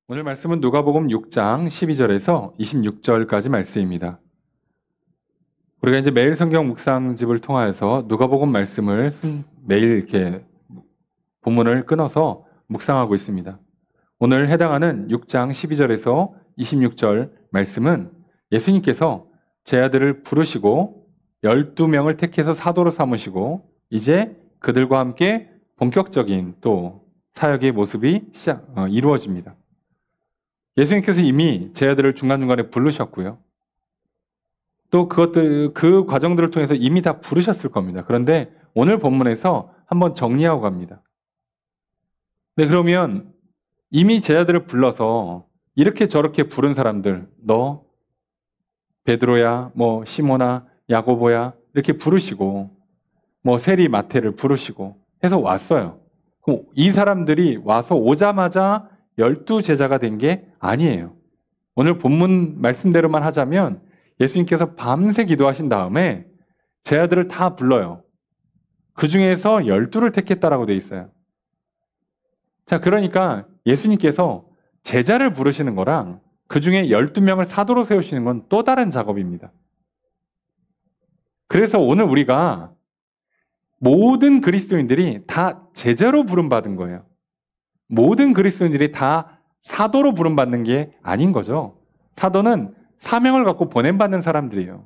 오늘 말씀은 누가복음 6장 12절에서 26절까지 말씀입니다. 우리가 이제 매일 성경 묵상집을 통하여서 누가복음 말씀을 매일 이렇게 본문을 끊어서 묵상하고 있습니다. 오늘 해당하는 6장 12절에서 26절 말씀은 예수님께서 제 아들을 부르시고 12명을 택해서 사도로 삼으시고 이제 그들과 함께 본격적인 또 사역의 모습이 이루어집니다. 예수님께서 이미 제 아들을 중간중간에 부르셨고요. 또 그 과정들을 통해서 이미 다 부르셨을 겁니다. 그런데 오늘 본문에서 한번 정리하고 갑니다. 네, 그러면 이미 제 아들을 불러서 이렇게 저렇게 부른 사람들, 너, 베드로야, 뭐 시모나, 야고보야 이렇게 부르시고 뭐 세리, 마태를 부르시고 해서 왔어요. 그럼 이 사람들이 와서 오자마자 12제자가 된 게 아니에요. 오늘 본문 말씀대로만 하자면 예수님께서 밤새 기도하신 다음에 제 아들을 다 불러요. 그 중에서 12를 택했다라고 되어 있어요. 자, 그러니까 예수님께서 제자를 부르시는 거랑 그 중에 12명을 사도로 세우시는 건 또 다른 작업입니다. 그래서 오늘 우리가 모든 그리스도인들이 다 제자로 부름받은 거예요. 모든 그리스도인들이 다 사도로 부름받는 게 아닌 거죠. 사도는 사명을 갖고 보냄받는 사람들이에요.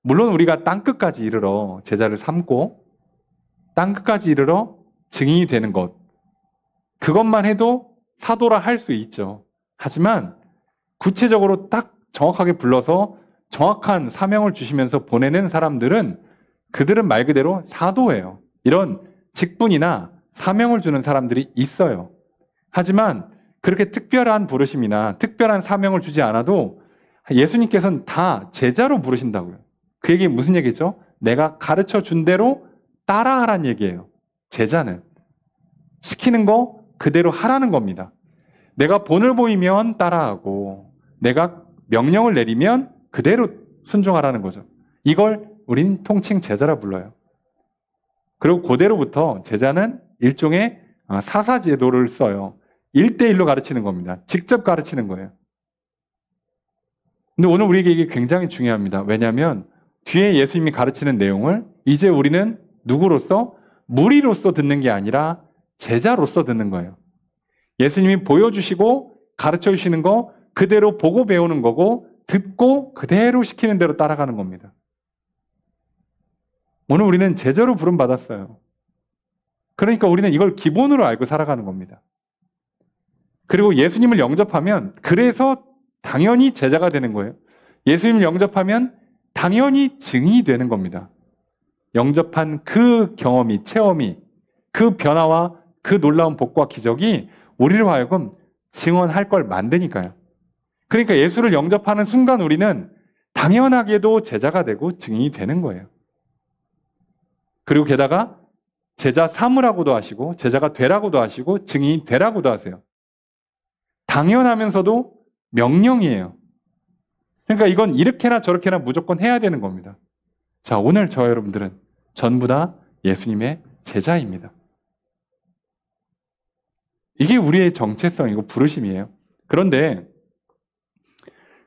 물론 우리가 땅끝까지 이르러 제자를 삼고 땅끝까지 이르러 증인이 되는 것, 그것만 해도 사도라 할 수 있죠. 하지만 구체적으로 딱 정확하게 불러서 정확한 사명을 주시면서 보내는 사람들은 그들은 말 그대로 사도예요. 이런 직분이나 사명을 주는 사람들이 있어요. 하지만 그렇게 특별한 부르심이나 특별한 사명을 주지 않아도 예수님께서는 다 제자로 부르신다고요. 그 얘기 무슨 얘기죠? 내가 가르쳐 준 대로 따라하란 얘기예요. 제자는 시키는 거 그대로 하라는 겁니다. 내가 본을 보이면 따라하고 내가 명령을 내리면 그대로 순종하라는 거죠. 이걸 우린 통칭 제자라 불러요. 그리고 그대로부터 제자는 일종의 사사제도를 써요. 1대1로 가르치는 겁니다. 직접 가르치는 거예요. 근데 오늘 우리에게 이게 굉장히 중요합니다. 왜냐하면 뒤에 예수님이 가르치는 내용을 이제 우리는 누구로서? 무리로서 듣는 게 아니라 제자로서 듣는 거예요. 예수님이 보여주시고 가르쳐 주시는 거 그대로 보고 배우는 거고 듣고 그대로 시키는 대로 따라가는 겁니다. 오늘 우리는 제자로 부름받았어요. 그러니까 우리는 이걸 기본으로 알고 살아가는 겁니다. 그리고 예수님을 영접하면 그래서 당연히 제자가 되는 거예요. 예수님을 영접하면 당연히 증인이 되는 겁니다. 영접한 그 경험이, 체험이, 그 변화와 그 놀라운 복과 기적이 우리로 하여금 증언할 걸 만드니까요. 그러니까 예수를 영접하는 순간 우리는 당연하게도 제자가 되고 증인이 되는 거예요. 그리고 게다가 제자 삼으라고도 하시고 제자가 되라고도 하시고 증인이 되라고도 하세요. 당연하면서도 명령이에요. 그러니까 이건 이렇게나 저렇게나 무조건 해야 되는 겁니다. 자, 오늘 저 여러분들은 전부 다 예수님의 제자입니다. 이게 우리의 정체성이고 부르심이에요. 그런데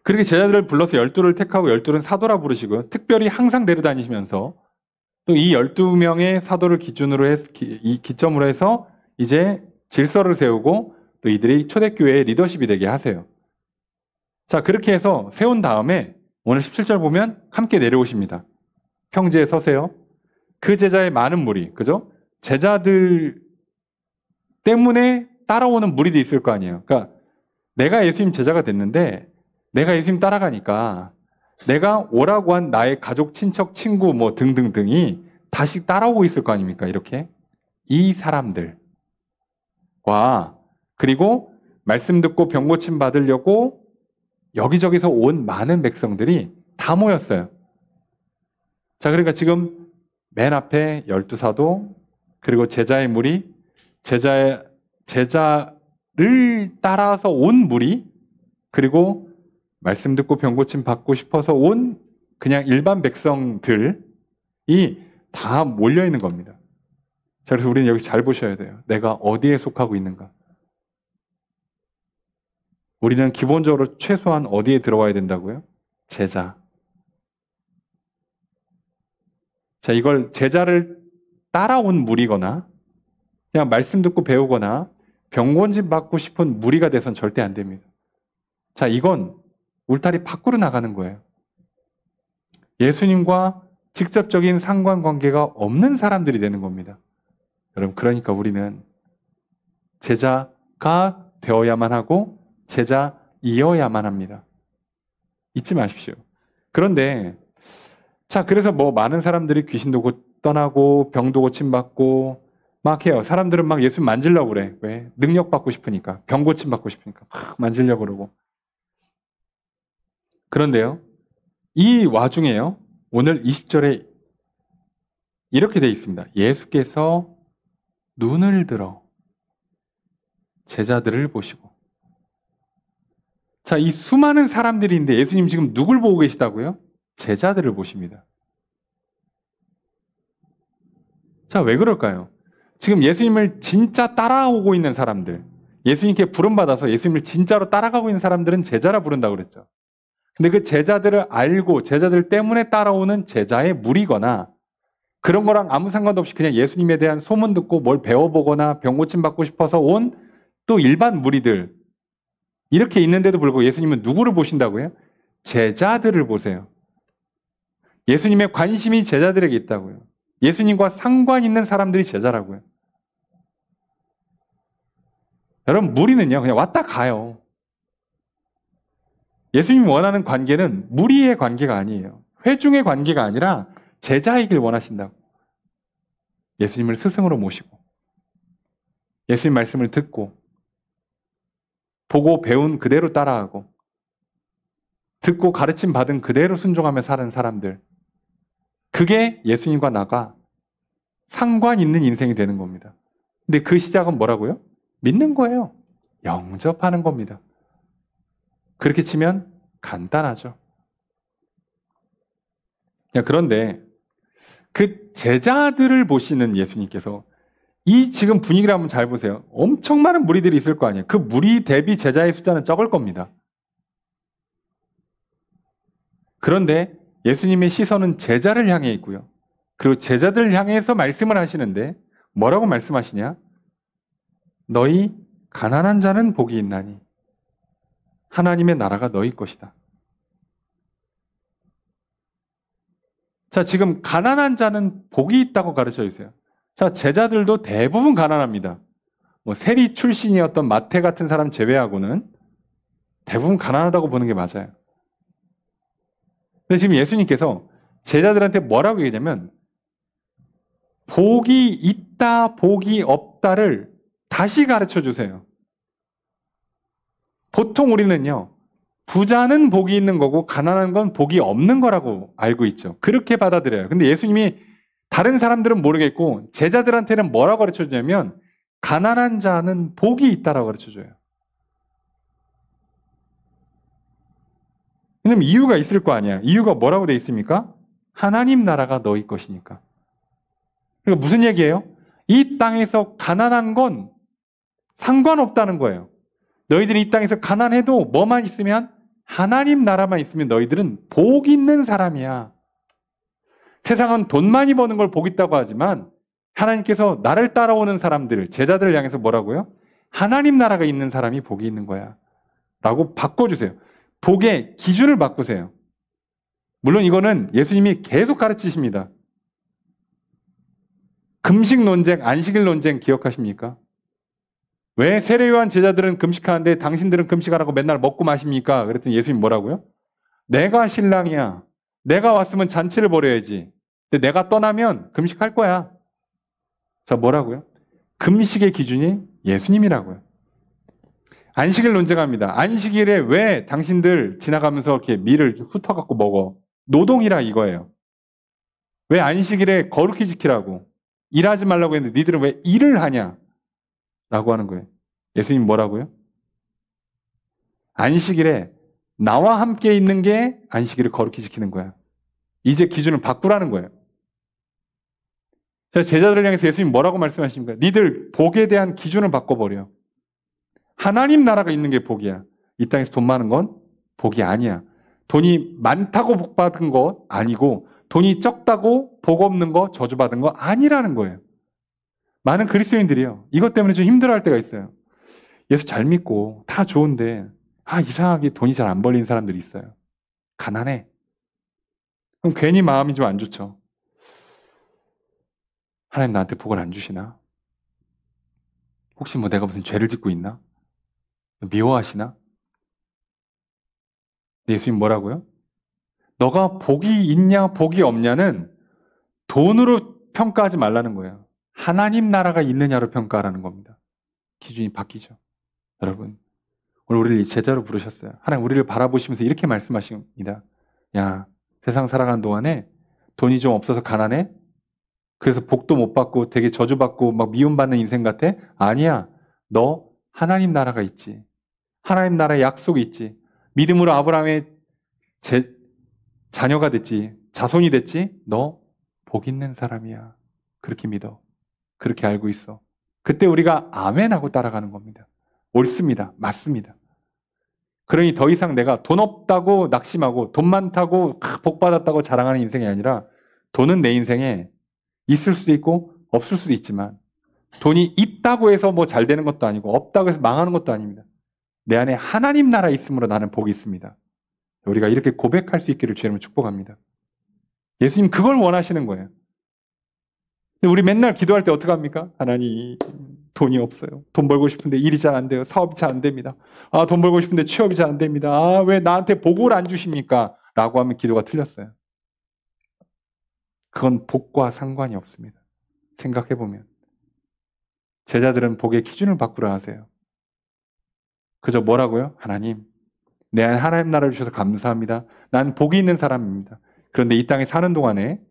그렇게 제자들을 불러서 12를 택하고 12는 사도라 부르시고 특별히 항상 데려다니시면서 또 이 12명의 사도를 기점으로 해서 이제 질서를 세우고 또 이들이 초대교회의 리더십이 되게 하세요. 자, 그렇게 해서 세운 다음에 오늘 17절 보면 함께 내려오십니다. 평지에 서세요. 그 제자의 많은 무리, 그죠? 제자들 때문에 따라오는 무리도 있을 거 아니에요. 그러니까 내가 예수님 제자가 됐는데 내가 예수님 따라가니까 내가 오라고 한 나의 가족, 친척, 친구 뭐 등등등이 다시 따라오고 있을 거 아닙니까? 이렇게 이 사람들과 그리고 말씀 듣고 병 고침 받으려고 여기저기서 온 많은 백성들이 다 모였어요. 자, 그러니까 지금 맨 앞에 12사도 그리고 제자의 무리, 제자를 따라서 온 무리, 그리고 말씀 듣고 병 고침 받고 싶어서 온 그냥 일반 백성들이 다 몰려 있는 겁니다. 자, 그래서 우리는 여기 잘 보셔야 돼요. 내가 어디에 속하고 있는가? 우리는 기본적으로 최소한 어디에 들어와야 된다고요? 제자. 자, 이걸 제자를 따라온 무리거나 그냥 말씀 듣고 배우거나 병곤집 받고 싶은 무리가 돼선 절대 안 됩니다. 자, 이건 울타리 밖으로 나가는 거예요. 예수님과 직접적인 상관관계가 없는 사람들이 되는 겁니다. 여러분, 그러니까 우리는 제자가 되어야만 하고 제자이어야만 합니다. 잊지 마십시오. 그런데 자, 그래서 뭐 많은 사람들이 귀신도 떠나고 병도 고침받고 막 해요. 사람들은 막 예수 만지려고 그래. 왜? 능력 받고 싶으니까. 병 고침 받고 싶으니까 막 만지려고 그러고. 그런데요, 이 와중에요, 오늘 20절에 이렇게 되어 있습니다. 예수께서 눈을 들어 제자들을 보시고. 자, 이 수많은 사람들이 있는데 예수님 지금 누굴 보고 계시다고요? 제자들을 보십니다. 자, 왜 그럴까요? 지금 예수님을 진짜 따라오고 있는 사람들, 예수님께 부름받아서 예수님을 진짜로 따라가고 있는 사람들은 제자라 부른다고 그랬죠. 근데 그 제자들을 알고 제자들 때문에 따라오는 제자의 무리거나 그런 거랑 아무 상관도 없이 그냥 예수님에 대한 소문 듣고 뭘 배워보거나 병 고침 받고 싶어서 온 또 일반 무리들, 이렇게 있는데도 불구하고 예수님은 누구를 보신다고요? 제자들을 보세요. 예수님의 관심이 제자들에게 있다고요. 예수님과 상관 있는 사람들이 제자라고요. 여러분, 무리는요 그냥 왔다 가요. 예수님이 원하는 관계는 무리의 관계가 아니에요. 회중의 관계가 아니라 제자이길 원하신다고. 예수님을 스승으로 모시고 예수님 말씀을 듣고 보고 배운 그대로 따라하고 듣고 가르침 받은 그대로 순종하며 사는 사람들, 그게 예수님과 나가 상관 있는 인생이 되는 겁니다. 근데 그 시작은 뭐라고요? 믿는 거예요. 영접하는 겁니다. 그렇게 치면 간단하죠. 그런데 그 제자들을 보시는 예수님께서 이 지금 분위기를 한번 잘 보세요. 엄청 많은 무리들이 있을 거 아니에요. 그 무리 대비 제자의 숫자는 적을 겁니다. 그런데 예수님의 시선은 제자를 향해 있고요. 그리고 제자들을 향해서 말씀을 하시는데 뭐라고 말씀하시냐? 너희 가난한 자는 복이 있나니 하나님의 나라가 너희 것이다. 자, 지금 가난한 자는 복이 있다고 가르쳐 주세요. 자, 제자들도 대부분 가난합니다. 뭐 세리 출신이었던 마태 같은 사람 제외하고는 대부분 가난하다고 보는 게 맞아요. 근데 지금 예수님께서 제자들한테 뭐라고 얘기하냐면 복이 있다, 복이 없다를 다시 가르쳐 주세요. 보통 우리는요, 부자는 복이 있는 거고 가난한 건 복이 없는 거라고 알고 있죠. 그렇게 받아들여요. 근데 예수님이 다른 사람들은 모르겠고 제자들한테는 뭐라고 가르쳐 주냐면 가난한 자는 복이 있다라고 가르쳐 줘요. 왜냐면 이유가 있을 거 아니야. 이유가 뭐라고 돼 있습니까? 하나님 나라가 너희 것이니까. 그러니까 무슨 얘기예요? 이 땅에서 가난한 건 상관없다는 거예요. 너희들이 이 땅에서 가난해도 뭐만 있으면 하나님 나라만 있으면 너희들은 복 있는 사람이야. 세상은 돈 많이 버는 걸 복 있다고 하지만 하나님께서 나를 따라오는 사람들, 제자들을 향해서 뭐라고요? 하나님 나라가 있는 사람이 복이 있는 거야. 라고 바꿔주세요. 복의 기준을 바꾸세요. 물론 이거는 예수님이 계속 가르치십니다. 금식 논쟁, 안식일 논쟁 기억하십니까? 왜 세례요한 제자들은 금식하는데 당신들은 금식하라고 맨날 먹고 마십니까? 그랬더니 예수님 뭐라고요? 내가 신랑이야. 내가 왔으면 잔치를 벌여야지. 근데 내가 떠나면 금식할 거야. 자, 뭐라고요? 금식의 기준이 예수님이라고요. 안식일 논쟁합니다. 안식일에 왜 당신들 지나가면서 이렇게 밀을 훑어갖고 먹어? 노동이라 이거예요. 왜 안식일에 거룩히 지키라고? 일하지 말라고 했는데 니들은 왜 일을 하냐? 라고 하는 거예요. 예수님 뭐라고요? 안식일에 나와 함께 있는 게 안식일을 거룩히 지키는 거야. 이제 기준을 바꾸라는 거예요. 자, 제자들을 향해서 예수님 뭐라고 말씀하십니까? 니들 복에 대한 기준을 바꿔버려. 하나님 나라가 있는 게 복이야. 이 땅에서 돈 많은 건 복이 아니야. 돈이 많다고 복 받은 거 아니고 돈이 적다고 복 없는 거 저주받은 거 아니라는 거예요. 많은 그리스도인들이요. 이것 때문에 좀 힘들어할 때가 있어요. 예수 잘 믿고 다 좋은데 이상하게 돈이 잘 안 벌리는 사람들이 있어요. 가난해. 그럼 괜히 마음이 좀 안 좋죠. 하나님 나한테 복을 안 주시나? 혹시 뭐 내가 무슨 죄를 짓고 있나? 미워하시나? 예수님 뭐라고요? 너가 복이 있냐 복이 없냐는 돈으로 평가하지 말라는 거예요. 하나님 나라가 있느냐로 평가하라는 겁니다. 기준이 바뀌죠. 여러분, 오늘 우리를 제자로 부르셨어요. 하나님 우리를 바라보시면서 이렇게 말씀하십니다. 야, 세상 살아가는 동안에 돈이 좀 없어서 가난해? 그래서 복도 못 받고 되게 저주받고 막 미움받는 인생 같아? 아니야. 너 하나님 나라가 있지. 하나님 나라의 약속이 있지. 믿음으로 아브라함의 자녀가 됐지. 자손이 됐지. 너 복 있는 사람이야. 그렇게 믿어. 그렇게 알고 있어. 그때 우리가 아멘 하고 따라가는 겁니다. 옳습니다. 맞습니다. 그러니 더 이상 내가 돈 없다고 낙심하고 돈 많다고 복 받았다고 자랑하는 인생이 아니라 돈은 내 인생에 있을 수도 있고 없을 수도 있지만 돈이 있다고 해서 뭐 잘 되는 것도 아니고 없다고 해서 망하는 것도 아닙니다. 내 안에 하나님 나라 있음으로 나는 복이 있습니다. 우리가 이렇게 고백할 수 있기를 주님을 축복합니다. 예수님 그걸 원하시는 거예요. 근데 우리 맨날 기도할 때 어떻게 합니까? 하나님 돈이 없어요. 돈 벌고 싶은데 일이 잘 안 돼요. 사업이 잘 안 됩니다. 돈 벌고 싶은데 취업이 잘 안 됩니다. 왜 나한테 복을 안 주십니까? 라고 하면 기도가 틀렸어요. 그건 복과 상관이 없습니다. 생각해보면. 제자들은 복의 기준을 바꾸라 하세요. 그저 뭐라고요? 하나님, 내 안에 하나님 나라를 주셔서 감사합니다. 난 복이 있는 사람입니다. 그런데 이 땅에 사는 동안에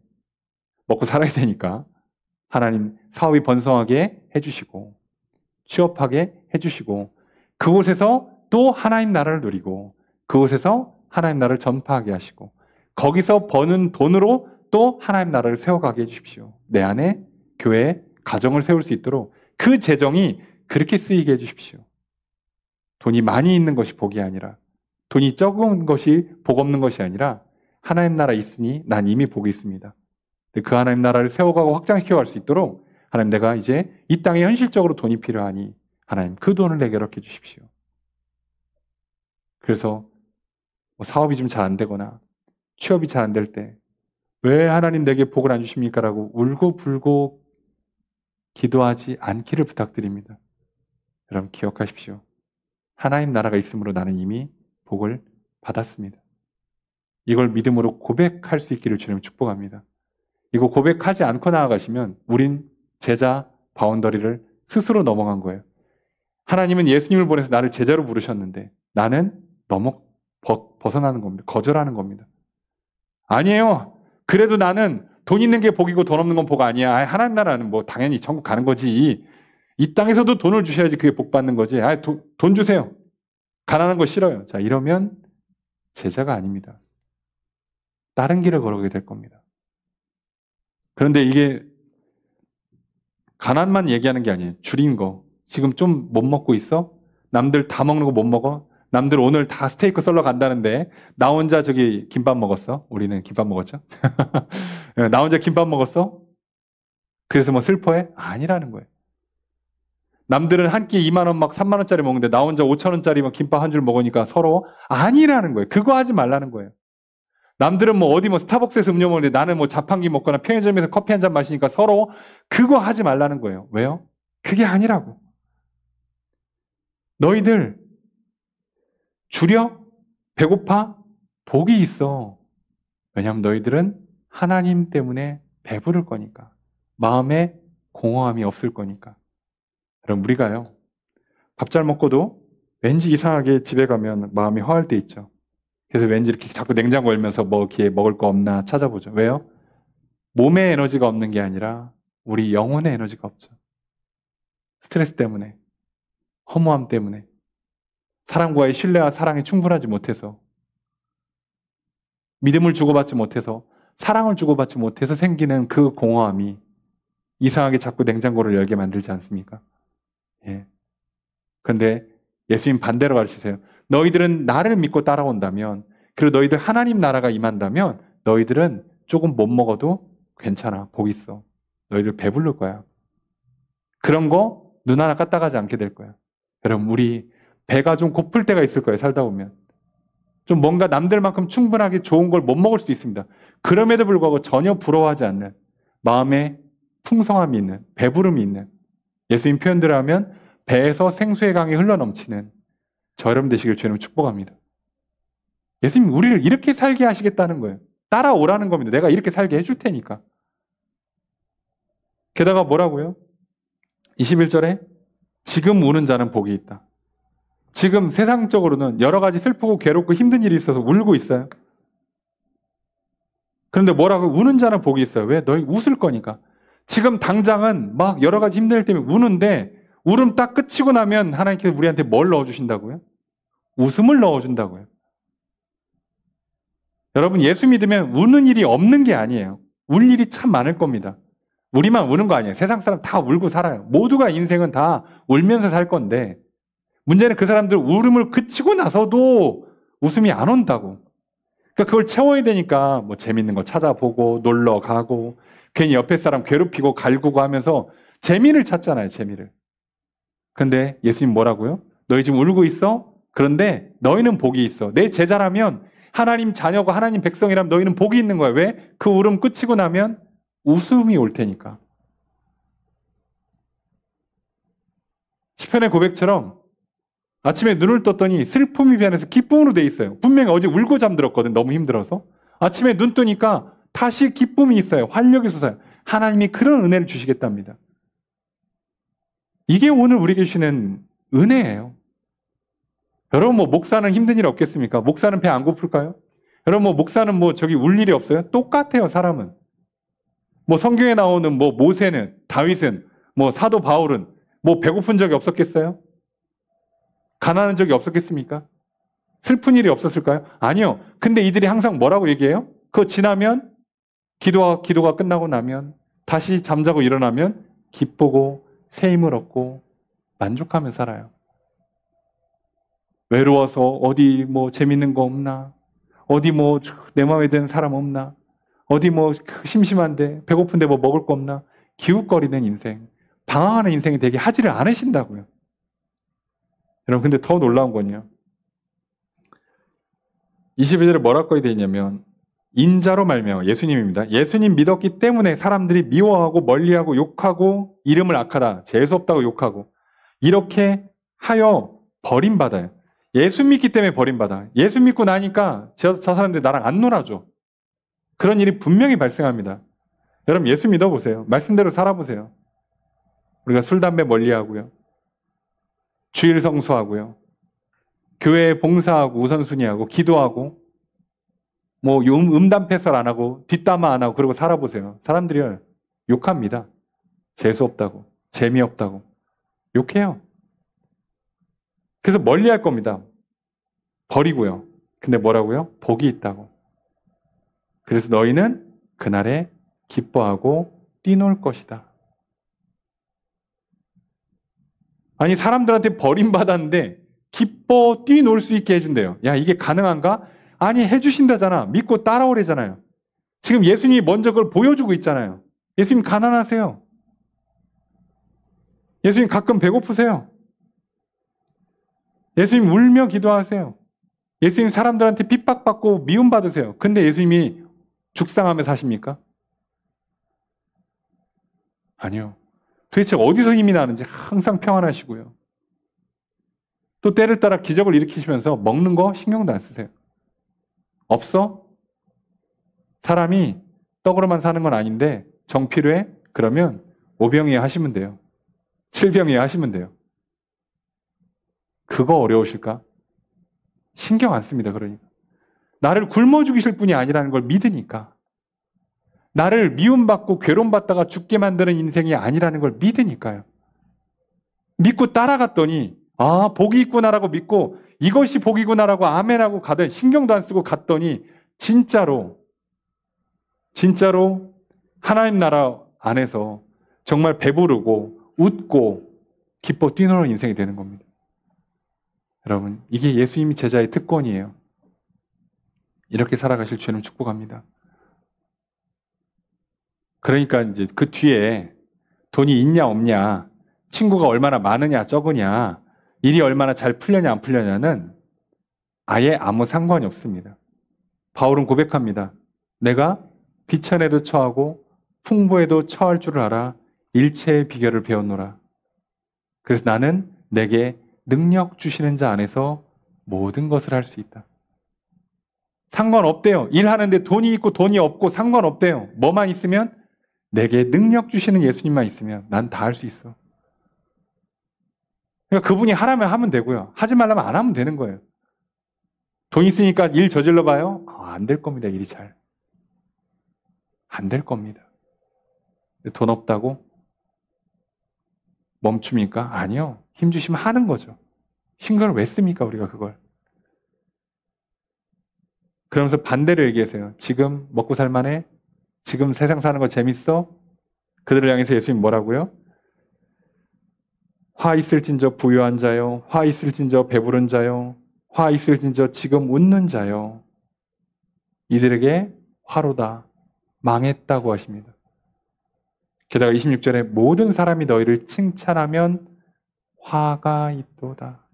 먹고 살아야 되니까 하나님 사업이 번성하게 해주시고 취업하게 해주시고 그곳에서 또 하나님 나라를 누리고 그곳에서 하나님 나라를 전파하게 하시고 거기서 버는 돈으로 또 하나님 나라를 세워가게 해주십시오. 내 안에 교회, 가정을 세울 수 있도록 그 재정이 그렇게 쓰이게 해주십시오. 돈이 많이 있는 것이 복이 아니라 돈이 적은 것이 복 없는 것이 아니라 하나님 나라 있으니 난 이미 복이 있습니다. 그 하나님 나라를 세워가고 확장시켜갈 수 있도록 하나님 내가 이제 이 땅에 현실적으로 돈이 필요하니 하나님 그 돈을 내게 이렇게 주십시오. 그래서 뭐 사업이 좀 잘 안 되거나 취업이 잘 안 될 때 왜 하나님 내게 복을 안 주십니까? 라고 울고불고 기도하지 않기를 부탁드립니다. 여러분 기억하십시오. 하나님 나라가 있으므로 나는 이미 복을 받았습니다. 이걸 믿음으로 고백할 수 있기를 주님 축복합니다. 이거 고백하지 않고 나아가시면 우린 제자 바운더리를 스스로 넘어간 거예요. 하나님은 예수님을 보내서 나를 제자로 부르셨는데 나는 벗어나는 겁니다. 거절하는 겁니다. 아니에요. 그래도 나는 돈 있는 게 복이고 돈 없는 건 복 아니야. 하나님 나라는 뭐 당연히 천국 가는 거지. 이 땅에서도 돈을 주셔야지 그게 복 받는 거지. 돈 주세요. 가난한 거 싫어요. 자, 이러면 제자가 아닙니다. 다른 길을 걸어가게 될 겁니다. 그런데 이게 가난만 얘기하는 게 아니에요. 줄인 거. 지금 좀 못 먹고 있어? 남들 다 먹는 거 못 먹어? 남들 오늘 다 스테이크 썰러 간다는데 나 혼자 저기 김밥 먹었어? 우리는 김밥 먹었죠? 나 혼자 김밥 먹었어? 그래서 뭐 슬퍼해? 아니라는 거예요. 남들은 한 끼 2만 원 막 3만 원짜리 먹는데 나 혼자 5천 원짜리 막 김밥 한 줄 먹으니까 서러워? 아니라는 거예요. 그거 하지 말라는 거예요. 남들은 뭐 어디 뭐 스타벅스에서 음료 먹는데 나는 뭐 자판기 먹거나 편의점에서 커피 한 잔 마시니까 서러워? 그거 하지 말라는 거예요. 왜요? 그게 아니라고. 너희들 줄여? 배고파? 복이 있어. 왜냐하면 너희들은 하나님 때문에 배부를 거니까. 마음에 공허함이 없을 거니까. 여러분 우리가요. 밥 잘 먹고도 왠지 이상하게 집에 가면 마음이 허할 때 있죠. 그래서 왠지 이렇게 자꾸 냉장고 열면서 뭐 이렇게 먹을 거 없나 찾아보죠. 왜요? 몸의 에너지가 없는 게 아니라 우리 영혼의 에너지가 없죠. 스트레스 때문에, 허무함 때문에, 사람과의 신뢰와 사랑이 충분하지 못해서, 믿음을 주고받지 못해서, 사랑을 주고받지 못해서 생기는 그 공허함이 이상하게 자꾸 냉장고를 열게 만들지 않습니까? 예. 그런데 예수님 반대로 가르치세요. 너희들은 나를 믿고 따라온다면, 그리고 너희들 하나님 나라가 임한다면 너희들은 조금 못 먹어도 괜찮아. 복 있어. 너희들 배부를 거야. 그런 거 눈 하나 까딱하지 않게 될 거야. 여러분, 우리 배가 좀 고플 때가 있을 거예요. 살다 보면. 좀 뭔가 남들만큼 충분하게 좋은 걸 못 먹을 수도 있습니다. 그럼에도 불구하고 전혀 부러워하지 않는 마음에 풍성함이 있는, 배부름이 있는, 예수님 표현대로 하면 배에서 생수의 강이 흘러넘치는 저 여러분 되시길 주님 축복합니다. 예수님 우리를 이렇게 살게 하시겠다는 거예요. 따라오라는 겁니다. 내가 이렇게 살게 해줄 테니까. 게다가 뭐라고요? 21절에 지금 우는 자는 복이 있다. 지금 세상적으로는 여러 가지 슬프고 괴롭고 힘든 일이 있어서 울고 있어요. 그런데 뭐라고? 우는 자는 복이 있어요. 왜? 너희 웃을 거니까. 지금 당장은 막 여러 가지 힘든 일 때문에 우는데 울음 딱 끝이고 나면 하나님께서 우리한테 뭘 넣어주신다고요? 웃음을 넣어준다고요. 여러분, 예수 믿으면 우는 일이 없는 게 아니에요. 울 일이 참 많을 겁니다. 우리만 우는 거 아니에요. 세상 사람 다 울고 살아요. 모두가 인생은 다 울면서 살 건데 문제는 그 사람들 울음을 그치고 나서도 웃음이 안 온다고. 그러니까 그걸 채워야 되니까 뭐 재밌는 거 찾아보고 놀러 가고 괜히 옆에 사람 괴롭히고 갈구고 하면서 재미를 찾잖아요. 재미를. 근데 예수님 뭐라고요? 너희 지금 울고 있어? 그런데 너희는 복이 있어. 내 제자라면 하나님 자녀고 하나님 백성이라면 너희는 복이 있는 거야. 왜? 그 울음 끝이고 나면 웃음이 올 테니까. 시편의 고백처럼 아침에 눈을 떴더니 슬픔이 변해서 기쁨으로 돼 있어요. 분명히 어제 울고 잠들었거든. 너무 힘들어서. 아침에 눈 뜨니까 다시 기쁨이 있어요. 활력이 솟아요. 하나님이 그런 은혜를 주시겠답니다. 이게 오늘 우리에게 주시는 은혜예요. 여러분 뭐 목사는 힘든 일 없겠습니까? 목사는 배 안 고플까요? 여러분 뭐 목사는 뭐 저기 울 일이 없어요? 똑같아요. 사람은. 뭐 성경에 나오는 뭐 모세는, 다윗은, 뭐 사도 바울은 뭐 배고픈 적이 없었겠어요? 가난한 적이 없었겠습니까? 슬픈 일이 없었을까요? 아니요. 근데 이들이 항상 뭐라고 얘기해요? 그거 지나면 기도가 끝나고 나면 다시 잠자고 일어나면 기쁘고 새 힘을 얻고 만족하며 살아요. 외로워서 어디 뭐 재밌는 거 없나? 어디 뭐 내 마음에 드는 사람 없나? 어디 뭐 심심한데 배고픈데 뭐 먹을 거 없나? 기웃거리는 인생, 방황하는 인생이 되게 하지를 않으신다고요. 여러분 근데 더 놀라운 건요. 21절에 뭐라고 써야 되냐면 인자로 말미암아 예수님입니다. 예수님 믿었기 때문에 사람들이 미워하고 멀리하고 욕하고 이름을 악하다, 재수없다고 욕하고 이렇게 하여 버림받아요. 예수 믿기 때문에 버림받아. 예수 믿고 나니까 저 사람들 나랑 안 놀아줘. 그런 일이 분명히 발생합니다. 여러분 예수 믿어보세요. 말씀대로 살아보세요. 우리가 술, 담배 멀리하고요. 주일 성수하고요. 교회에 봉사하고 우선순위하고 기도하고 뭐 음담패설 안 하고 뒷담화 안 하고 그러고 살아보세요. 사람들이 욕합니다. 재수없다고, 재미없다고 욕해요. 그래서 멀리할 겁니다. 버리고요. 근데 뭐라고요? 복이 있다고. 그래서 너희는 그날에 기뻐하고 뛰놀 것이다. 아니 사람들한테 버림받았는데 기뻐 뛰놀 수 있게 해준대요. 야 이게 가능한가? 아니 해주신다잖아. 믿고 따라오래잖아요. 지금 예수님이 먼저 그걸 보여주고 있잖아요. 예수님 가난하세요. 예수님 가끔 배고프세요. 예수님 울며 기도하세요. 예수님 사람들한테 핍박받고 미움받으세요. 근데 예수님이 죽상하며 사십니까? 아니요. 도대체 어디서 힘이 나는지 항상 평안하시고요. 또 때를 따라 기적을 일으키시면서 먹는 거 신경도 안 쓰세요. 없어? 사람이 떡으로만 사는 건 아닌데 정 필요해? 그러면 5병이야 하시면 돼요. 7병이야 하시면 돼요. 그거 어려우실까? 신경 안 씁니다. 그러니까. 나를 굶어 죽이실 분이 아니라는 걸 믿으니까. 나를 미움받고 괴로움받다가 죽게 만드는 인생이 아니라는 걸 믿으니까요. 믿고 따라갔더니 아 복이 있구나라고 믿고 이것이 복이구나라고 아멘하고 가더니 신경도 안 쓰고 갔더니 진짜로 하나님 나라 안에서 정말 배부르고 웃고 기뻐 뛰노는 인생이 되는 겁니다. 여러분, 이게 예수님이 제자의 특권이에요. 이렇게 살아가실 주님 축복합니다. 그러니까 이제 그 뒤에 돈이 있냐 없냐, 친구가 얼마나 많으냐 적으냐, 일이 얼마나 잘 풀려냐 안 풀려냐는 아예 아무 상관이 없습니다. 바울은 고백합니다. 내가 비천에도 처하고 풍부에도 처할 줄을 알아 일체의 비결을 배웠노라. 그래서 나는 내게 능력 주시는 자 안에서 모든 것을 할 수 있다. 상관없대요. 일하는데 돈이 있고 돈이 없고 상관없대요. 뭐만 있으면, 내게 능력 주시는 예수님만 있으면 난 다 할 수 있어. 그러니까 그분이 하라면 하면 되고요. 하지 말라면 안 하면 되는 거예요. 돈 있으니까 일 저질러 봐요? 안 될 겁니다. 일이 잘. 안 될 겁니다. 돈 없다고 멈춥니까? 아니요. 힘 주시면 하는 거죠. 신경을 왜 씁니까? 우리가 그걸. 그러면서 반대로 얘기하세요. 지금 먹고 살만해? 지금 세상 사는 거 재밌어? 그들을 향해서 예수님 뭐라고요? 화 있을진저 부유한 자요, 화 있을진저 배부른 자요, 화 있을진저 지금 웃는 자요. 이들에게 화로다. 망했다고 하십니다. 게다가 26절에 모든 사람이 너희를 칭찬하면 화가 있도다.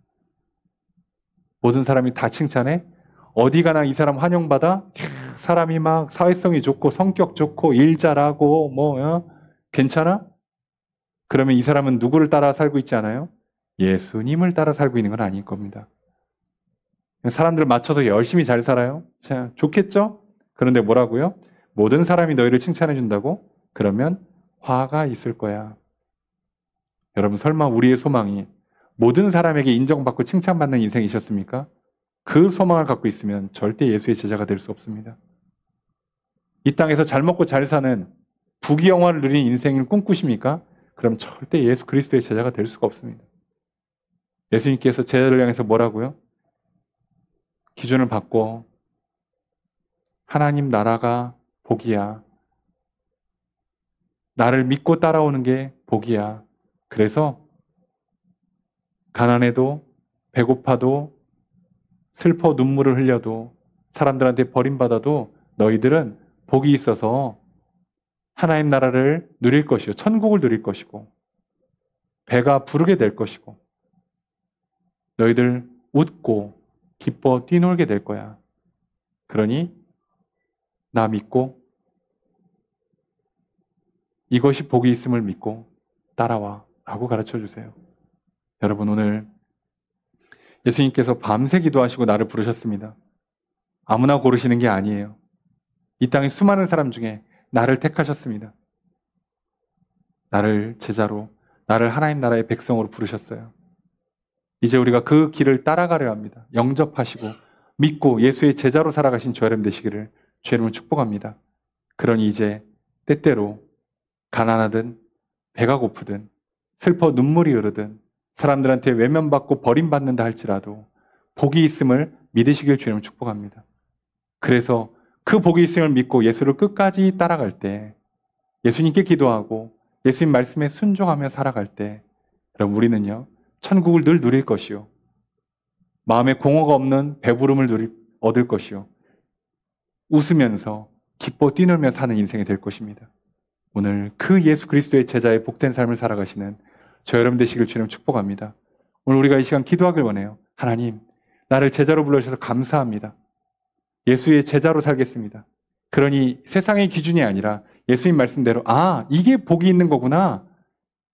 모든 사람이 다 칭찬해? 어디 가나 이 사람 환영받아? 사람이 막 사회성이 좋고 성격 좋고 일 잘하고 괜찮아? 그러면 이 사람은 누구를 따라 살고 있지 않아요? 예수님을 따라 살고 있는 건 아닐 겁니다. 사람들 맞춰서 열심히 잘 살아요? 자, 좋겠죠? 그런데 뭐라고요? 모든 사람이 너희를 칭찬해 준다고? 그러면 화가 있을 거야. 여러분, 설마 우리의 소망이 모든 사람에게 인정받고 칭찬받는 인생이셨습니까? 그 소망을 갖고 있으면 절대 예수의 제자가 될 수 없습니다. 이 땅에서 잘 먹고 잘 사는 부귀영화를 누린 인생을 꿈꾸십니까? 그럼 절대 예수 그리스도의 제자가 될 수가 없습니다. 예수님께서 제자를 향해서 뭐라고요? 기준을 바꿔. 하나님 나라가 복이야. 나를 믿고 따라오는 게 복이야. 그래서 가난해도 배고파도 슬퍼 눈물을 흘려도 사람들한테 버림받아도 너희들은 복이 있어서 하나님 나라를 누릴 것이요. 천국을 누릴 것이고 배가 부르게 될 것이고 너희들 웃고 기뻐 뛰놀게 될 거야. 그러니 나 믿고 이것이 복이 있음을 믿고 따라와 라고 가르쳐 주세요. 여러분, 오늘 예수님께서 밤새 기도하시고 나를 부르셨습니다. 아무나 고르시는 게 아니에요. 이 땅의 수많은 사람 중에 나를 택하셨습니다. 나를 제자로, 나를 하나님 나라의 백성으로 부르셨어요. 이제 우리가 그 길을 따라가려 합니다. 영접하시고 믿고 예수의 제자로 살아가신 저 여러분 되시기를 주 이름으로 축복합니다. 그러니 이제 때때로 가난하든 배가 고프든 슬퍼 눈물이 흐르든 사람들한테 외면받고 버림받는다 할지라도 복이 있음을 믿으시길 주 이름으로 축복합니다. 그래서 그 복이 있음을 믿고 예수를 끝까지 따라갈 때, 예수님께 기도하고 예수님 말씀에 순종하며 살아갈 때, 그럼 우리는요 천국을 늘 누릴 것이요, 마음에 공허가 없는 배부름을 얻을 것이요, 웃으면서 기뻐 뛰놀며 사는 인생이 될 것입니다. 오늘 그 예수 그리스도의 제자의 복된 삶을 살아가시는 저 여러분 되시길 주님 축복합니다. 오늘 우리가 이 시간 기도하길 원해요. 하나님, 나를 제자로 불러주셔서 감사합니다. 예수의 제자로 살겠습니다. 그러니 세상의 기준이 아니라 예수님 말씀대로 이게 복이 있는 거구나.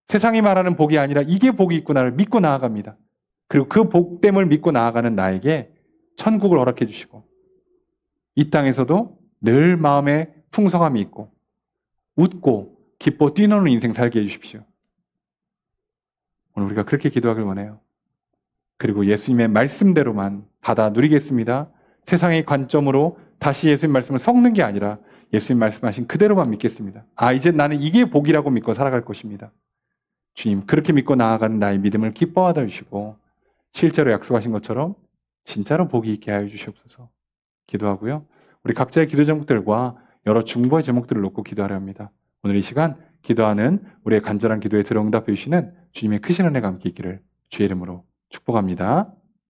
세상이 말하는 복이 아니라 이게 복이 있구나를 믿고 나아갑니다. 그리고 그 복됨을 믿고 나아가는 나에게 천국을 허락해 주시고 이 땅에서도 늘 마음에 풍성함이 있고 웃고 기뻐 뛰노는 인생 살게 해주십시오. 오늘 우리가 그렇게 기도하길 원해요. 그리고 예수님의 말씀대로만 받아 누리겠습니다. 세상의 관점으로 다시 예수님 말씀을 섞는 게 아니라 예수님 말씀하신 그대로만 믿겠습니다. 이제 나는 이게 복이라고 믿고 살아갈 것입니다. 주님, 그렇게 믿고 나아가는 나의 믿음을 기뻐하다 주시고 실제로 약속하신 것처럼 진짜로 복이 있게 하여 주시옵소서 기도하고요. 우리 각자의 기도 제목들과 여러 중보의 제목들을 놓고 기도하려 합니다. 오늘 이 시간 기도하는 우리의 간절한 기도에 들어응답해 주시는 주님의 크신 은혜가 함께 있기를 주의 이름으로 축복합니다.